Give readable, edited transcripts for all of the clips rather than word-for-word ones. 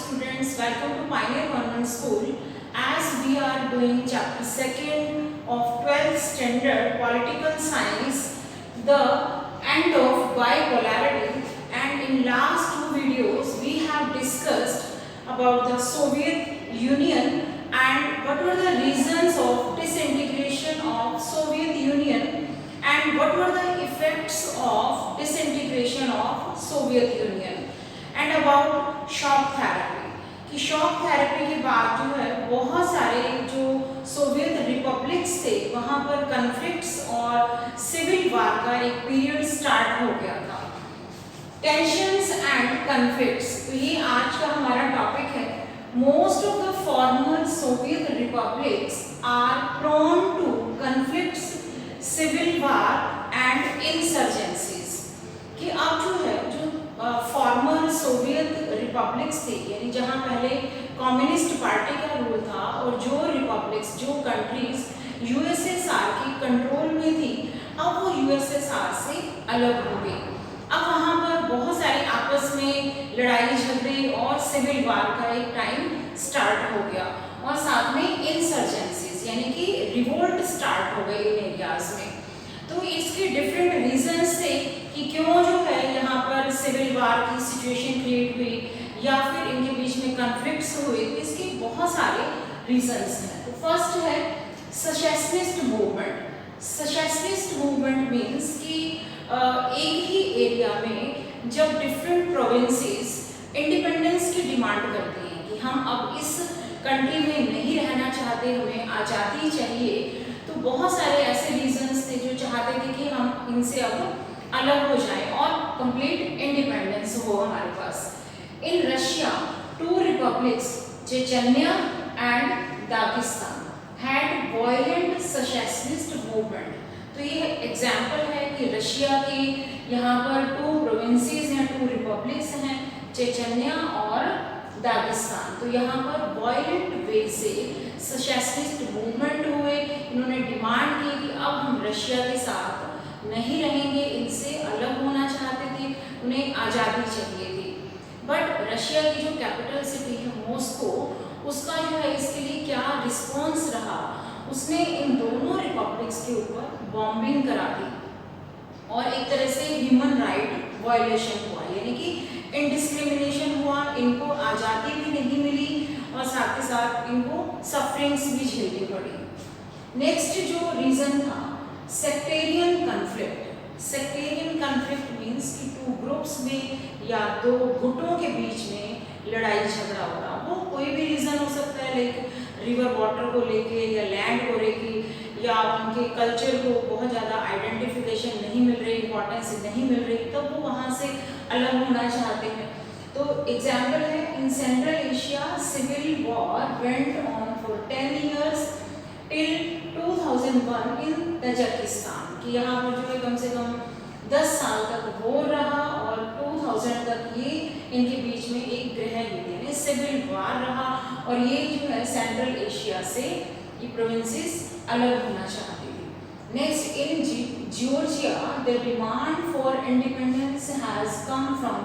students, welcome to Pioneer Government School. As we are doing chapter 2nd of 12th standard political science, the end of bipolarity, and in last two videos we have discussed about the Soviet Union and what were the reasons of disintegration of Soviet Union and what were the effects of disintegration of Soviet Union. And about shock therapy कि shock therapy के बाद जो है बहुत सारे जो Soviet republics थे वहाँ पर कन्फ्लिक्ट्स और सिविल वार का एक पीरियड स्टार्ट हो गया था। टेंशंस एंड कन्फ्लिक्ट्स, तो ये आज का हमारा टॉपिक है। Most of the former Soviet republics are prone to conflicts, civil war and insurgencies. कि अब जो है जो फॉर्मर सोवियत रिपब्लिक्स थी, यानी जहाँ पहले कम्युनिस्ट पार्टी का रूल था और जो रिपब्लिक्स जो कंट्रीज यूएसएसआर की कंट्रोल में थी, अब वो यूएसएसआर से अलग हो गई। अब वहाँ पर बहुत सारे आपस में लड़ाई झगड़े और सिविल वार का एक टाइम स्टार्ट हो गया और साथ में इंसर्जेंसीज यानी कि रिवोल्ट स्टार्ट हो गए इन एरियाज में। तो इसके डिफरेंट रीजंस थे कि क्यों जो है यहाँ पर सिविल वार की सिचुएशन क्रिएट हुई या फिर इनके बीच में कन्फ्लिक्ट्स हुए, तो इसके बहुत सारे रीजंस हैं। तो फर्स्ट है secessionist movement. Secessionist movement means कि एक ही एरिया में जब डिफरेंट प्रोविंसेस इंडिपेंडेंस की डिमांड करती हैं कि हम अब इस कंट्री में नहीं रहना चाहते, हमें आज़ादी चाहिए, तो बहुत सारे ऐसे रीजंस थे जो चाहते थे कि हम इनसे अब अलग हो जाएं और कंप्लीट इंडिपेंडेंस हो हमारे पास। In Russia two republics Chechnya and Dagestan had violent secessionist movement. तो ये एग्जाम्पल है कि रशिया के यहाँ पर टू प्रोविंसेस हैं, टू रिपब्लिक्स हैं, चेचन्या और दागिस्तान। तो यहाँ पर वायलेंट वे से सेसेशनिस्ट मूवमेंट हुए। इन्होंने डिमांड की कि अब हम रशिया के साथ नहीं रहेंगे, इनसे अलग होना चाहते थे, उन्हें आज़ादी चाहिए थी। बट रशिया की जो कैपिटल सिटी है मॉस्को, उसका जो है इसके लिए क्या रिस्पॉन्स रहा, उसने इन दोनों रिपब्लिक्स के ऊपर बॉम्बिंग करा दी और एक तरह से ह्यूमन राइट वायलेशन हुआ, यानी कि इनडिस्क्रिमिनेशन हुआ, इनको आज़ादी भी नहीं मिली और साथ ही साथ इनको सफरिंग्स भी झेलनी पड़ी। नेक्स्ट जो रीज़न था sectarian conflict. Sectarian conflict means कि टू ग्रुप्स में या दो गुटों के बीच में लड़ाई झगड़ा हो रहा, वो कोई भी रीज़न हो सकता है, लाइक रिवर वाटर को लेके या लैंड को लेके या उनके कल्चर को बहुत ज़्यादा आइडेंटिफिकेशन नहीं मिल रही, इंपॉर्टेंस नहीं मिल रही, तब वो वहाँ से अलग होना चाहते हैं। तो एग्जाम्पल है in Central Asia civil war went on for 10 years till 2001 in Tajikistan. कि यहाँ पर जो है कम से कम 10 साल तक वॉर रहा और 2000 तक ये इनके बीच में एक ग्रह युद्ध यानी सिविल वार रहा और ये जो है सेंट्रल एशिया से ये प्रोविंसेस अलग होना चाहती थी। Next in Georgia the demand for independence has come from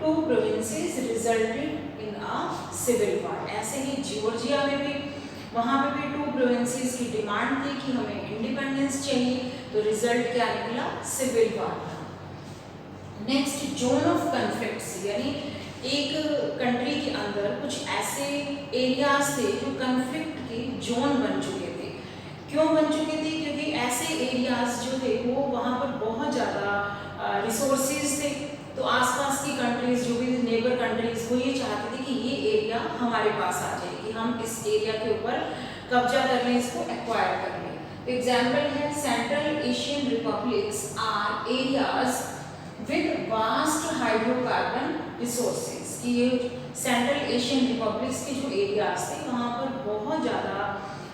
two provinces resulted in a civil war. ऐसे ही जॉर्जिया में भी वहाँ पे भी टू प्रोविंसेस की डिमांड थी कि हमें इंडिपेंडेंस चाहिए, तो रिजल्ट क्या निकला, सिविल वार था। नेक्स्ट जोन ऑफ कन्फ्लिक्ट्स, यानी एक कंट्री के अंदर कुछ ऐसे एरियाज थे जो कन्फ्लिक्ट के जोन बन चुके थे। क्यों बन चुके थे? क्योंकि ऐसे एरियाज जो थे वो वहाँ पर बहुत ज़्यादा रिसोर्सेज थे, तो आसपास की कंट्रीज जो भी नेबर कंट्रीज वो ये चाहते थे कि ये एरिया हमारे पास आ जाए, कि हम इस एरिया के ऊपर कब्जा कर लें, इसको एक्वायर कर लें। तो एग्जाम्पल है central Asian republics are areas with vast hydrocarbon resources. कि ये सेंट्रल एशियन रिपब्लिक्स के जो एरियाज थे वहाँ पर बहुत ज़्यादा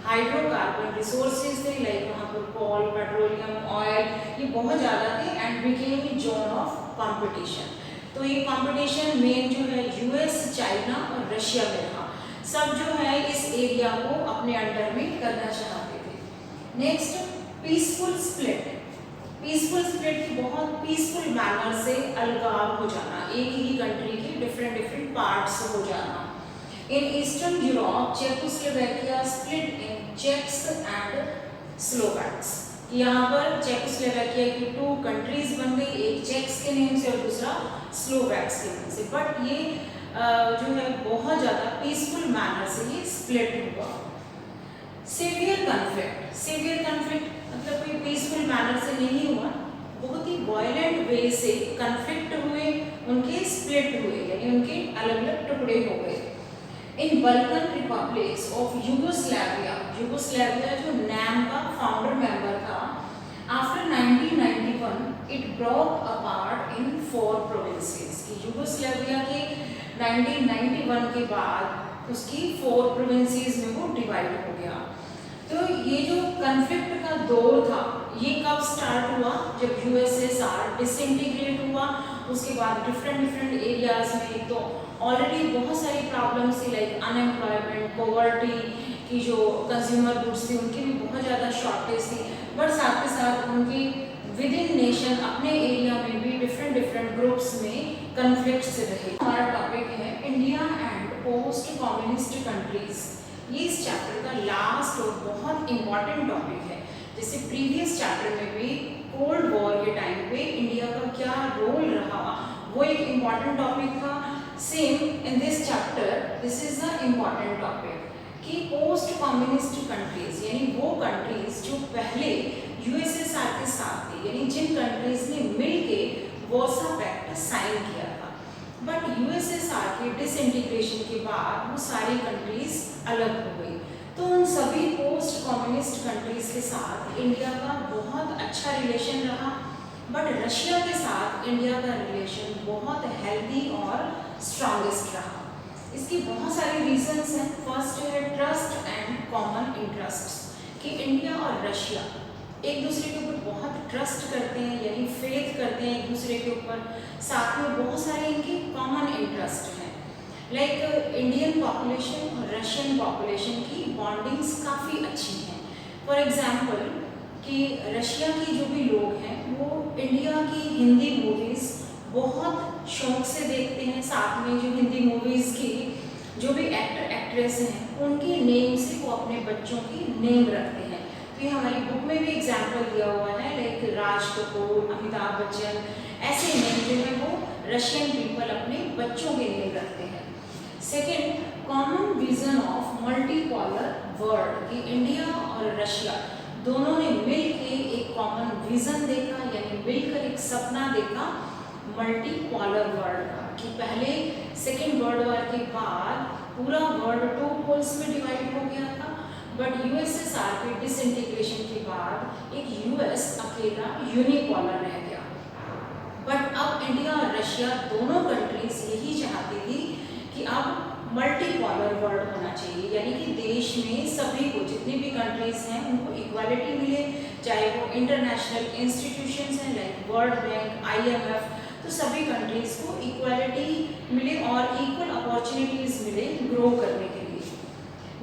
हाइड्रोकार्बन रिसोर्सेज थे, लाइक वहाँ पर कोल, पेट्रोलियम, ऑयल, ये बहुत ज़्यादा थे and became zone of competition. तो ये कंपटीशन मेन जो है यूएस, चाइना और रशिया में रहा। सब जो है इस एरिया को अपने अंडर में करना चाहते थे। Next peaceful split. Peaceful split की बहुत पीसफुल मैनर से अलगाव हो जाना, एक ही कंट्री के डिफरेंट पार्ट्स हो जाना। In Eastern Europe, Czechoslovakia split in Czechs and Slovaks. यहाँ पर चेकोस्लोवाकिया की 2 कंट्रीज बन गई, एक चेक्स के नेम से और दूसरा स्लोवैक्स के नेम से। बट ये जो है बहुत ज़्यादा पीसफुल मैनर से ये स्प्लिट हुआ। सीवियर कन्फ्लिक्ट मतलब कोई पीसफुल मैनर से नहीं हुआ, बहुत ही वायलेंट वे से कन्फ्लिक्ट हुए, उनके स्प्लिट हुए, यानी उनके अलग अलग टुकड़े हो गए। इन बल्कन रिपब्लिक्स ऑफ यूगोस्लाविया जो नैम का फाउंडर मेंबर था, after 1991 it broke apart in 4 provinces. कि यूगोस्लाविया के 1991 के बाद उसकी 4 प्रोविंसेस में वो डिवाइड हो गया। तो ये जो कन्फ्लिक्ट का दौर था ये कब स्टार्ट हुआ, जब यूएसएसआर डिसइंटीग्रेट हुआ। उसके बाद डिफरेंट एरियाज में तो ऑलरेडी बहुत सारी प्रॉब्लम्स थी, लाइक अनएम्प्लॉयमेंट, पॉवर्टी की, जो कंज्यूमर गुड्स थी उनकी भी बहुत ज़्यादा शॉर्टेज थी। बट साथ के साथ उनकी विद इन नेशन अपने एरिया में भी डिफरेंट ग्रुप्स में कन्फ्लिक्ट्स रहे। हमारा टॉपिक है India and post communist countries. ये इस चैप्टर का लास्ट और बहुत इंपॉर्टेंट टॉपिक है। जैसे प्रीवियस चैप्टर में भी कोल्ड वॉर के टाइम पे इंडिया का क्या रोल रहा वो एक इम्पॉर्टेंट टॉपिक था। Same in this chapter this is the important topic कि पोस्ट कम्युनिस्ट कंट्रीज, यानी वो कंट्रीज जो पहले यूएसएसआर के साथ थी, यानी जिन कंट्रीज ने मिलके वार्सा पैक्ट साइन किया था। बट यूएसएसआर के डिसइंटीग्रेशन के बाद वो सारी कंट्रीज अलग हो गई। तो उन सभी पोस्ट कम्युनिस्ट कंट्रीज के साथ इंडिया का बहुत अच्छा रिलेशन रहा। बट रशिया के साथ इंडिया का रिलेशन बहुत हेल्दी और स्ट्रॉन्गेस्ट रहा। इसकी बहुत सारे रीजंस हैं। फर्स्ट है ट्रस्ट एंड कॉमन इंटरेस्ट, कि इंडिया और रशिया एक दूसरे के ऊपर बहुत ट्रस्ट करते हैं, यानी फेथ करते हैं एक दूसरे के ऊपर। साथ में बहुत सारे इनके कॉमन इंटरेस्ट हैं, लाइक इंडियन पॉपुलेशन और रशियन पॉपुलेशन की बॉन्डिंग्स काफ़ी अच्छी हैं। फॉर एग्जांपल कि रशिया की जो भी लोग हैं वो इंडिया की हिंदी मूवीज़ बहुत शौक से देखते हैं। साथ में जो हिंदी मूवीज़ की जो भी एक्टर एक्ट्रेस हैं उनके नेम से वो अपने बच्चों की नेम रखते हैं। तो ये हमारी बुक में भी एग्जाम्पल दिया हुआ है, लाइक राज कपूर, अमिताभ बच्चन, ऐसे नेम जो है वो रशियन पीपल अपने बच्चों के नेम रखते हैं। Second, common vision of multipolar world, कि इंडिया और रशिया दोनों ने मिलके एक कॉमन विजन देखा, यानी मिलकर एक सपना देखा मल्टीपोलर वर्ल्ड का। कि पहले सेकेंड वर्ल्ड वॉर के बाद पूरा वर्ल्ड 2 पोल्स में डिवाइड हो गया था। बट यूएसएसआर के डिसइंटीग्रेशन के बाद एक यूएस अकेला यूनिपोलर रह गया। बट अब इंडिया और रशिया दोनों कंट्रीज यही चाहती थी कि अब मल्टीपोलर वर्ल्ड होना चाहिए, यानी कि देश में सभी को, जितनी भी कंट्रीज हैं उनको इक्वालिटी मिले, चाहे वो इंटरनेशनल इंस्टीट्यूशंस हैं लाइक वर्ल्ड बैंक, IMF, तो सभी कंट्रीज को इक्वालिटी मिले और इक्वल अपॉर्चुनिटीज मिले ग्रो करने के लिए।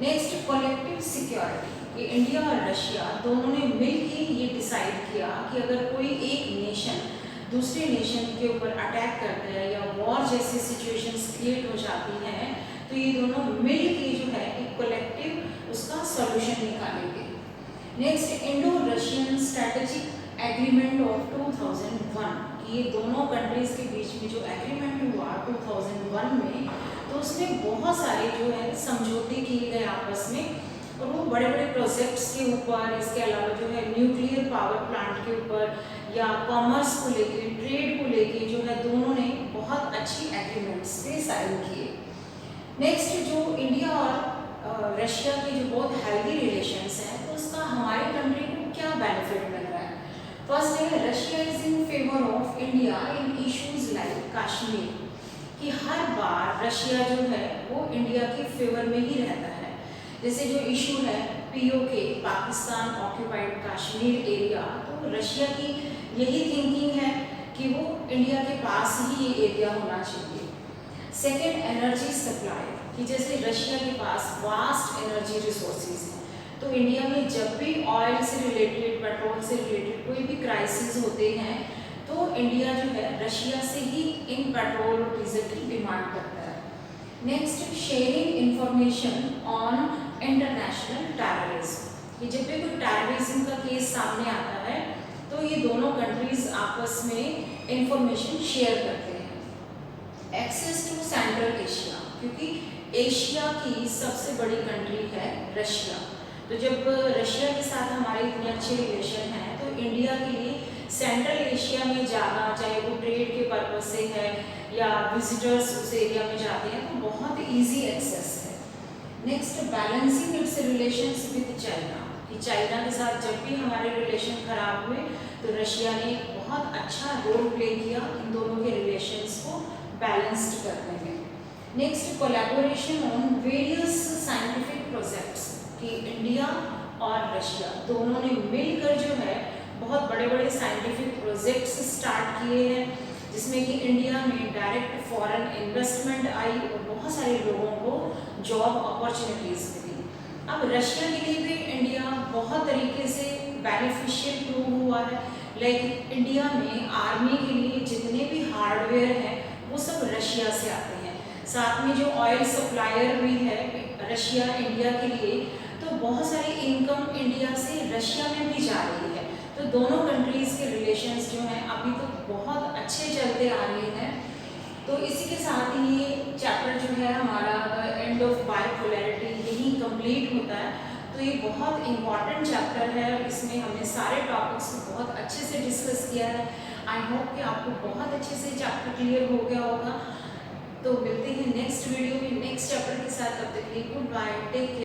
नेक्स्ट, कलेक्टिव सिक्योरिटी, कि इंडिया और रशिया दोनों ने मिलकर ये डिसाइड किया कि अगर कोई एक नेशन दूसरे नेशन के ऊपर अटैक करता है या वॉर जैसी सिचुएशंस क्रिएट हो जाती हैं तो ये दोनों मिलके जो है एक कलेक्टिव उसका सॉल्यूशन निकालेंगे। Next, Indo Russian strategic agreement of 2001, कि ये दोनों कंट्रीज के बीच में जो एग्रीमेंट हुआ 2001 में, तो उसमें बहुत सारे जो है समझौते किए गए आपस में, और वो बड़े बड़े प्रोजेक्ट्स के ऊपर, इसके अलावा जो है न्यूक्लियर पावर प्लांट के ऊपर या कॉमर्स को लेके, ट्रेड को लेके जो है दोनों ने बहुत अच्छी एग्रीमेंट्स पे साइन किए। नेक्स्ट, जो इंडिया और रशिया के जो बहुत हेल्दी रिलेशंस हैं तो उसका हमारे कंट्री को क्या बेनिफिट मिल रहा है। फर्स्ट है, Russia is in favour of India in issues like Kashmir, कि हर बार रशिया जो है वो इंडिया के फेवर में ही रहता है। जैसे जो इशू है POK, Pakistan occupied Kashmir area, तो रशिया की यही थिंकिंग है कि वो इंडिया के पास ही ये एरिया होना चाहिए। सेकेंड, एनर्जी सप्लाई, कि जैसे रशिया के पास वास्ट एनर्जी रिसोर्सेज हैं, तो इंडिया में जब भी ऑयल से रिलेटेड, पेट्रोल से रिलेटेड कोई भी क्राइसिस होते हैं तो इंडिया जो है रशिया से ही इन पेट्रोल और डीजल की डिमांड करता है। Next, sharing information on international terrorism. ये जब भी कोई टेररिज्म का केस सामने आता है तो ये दोनों कंट्रीज आपस में इंफॉर्मेशन शेयर करते हैं। एक्सेस टू सेंट्रल एशिया, क्योंकि एशिया की सबसे बड़ी कंट्री है रशिया, तो जब रशिया के साथ हमारे इतने अच्छे रिलेशन हैं तो इंडिया के लिए सेंट्रल एशिया में जाना, चाहे वो ट्रेड के पर्पज से है या विजिटर्स उस एरिया में जाते हैं, तो बहुत इजी एक्सेस है। Next, balancing it's relations with China, कि चाइना के साथ जब भी हमारे रिलेशन खराब हुए तो रशिया ने एक बहुत अच्छा रोल प्ले किया इन दोनों के रिलेशंस को बैलेंस्ड करने में। Next, collaboration on various scientific projects, कि इंडिया और रशिया दोनों ने मिलकर जो है बहुत बड़े बड़े साइंटिफिक प्रोजेक्ट्स स्टार्ट किए हैं, जिसमें कि इंडिया में डायरेक्ट फॉरेन इन्वेस्टमेंट आई और बहुत सारे लोगों को जॉब अपॉर्चुनिटीज़ मिली। अब रशिया के लिए भी इंडिया बहुत तरीके से बेनिफिशियल प्रूव हुआ है। लाइक इंडिया में आर्मी के लिए जितने भी हार्डवेयर हैं वो सब रशिया से आते हैं, साथ में जो ऑयल सप्लायर भी है रशिया इंडिया के लिए, तो बहुत सारी इनकम इंडिया से रशिया में भी जा रही है। तो दोनों कंट्रीज़ के रिलेशंस जो हैं अभी तो बहुत अच्छे चलते आ रहे हैं। तो इसी के साथ ही ये चैप्टर जो है हमारा एंड ऑफ बाइपोलैरिटी यही कंप्लीट होता है। तो ये बहुत इम्पॉर्टेंट चैप्टर है, इसमें हमने सारे टॉपिक्स को बहुत अच्छे से डिस्कस किया है। आई होप कि आपको बहुत अच्छे से चैप्टर क्लियर हो गया होगा। तो मिलते हैं नेक्स्ट वीडियो में नेक्स्ट चैप्टर के साथ, तब तक के लिए गुड बाय, टेक केयर।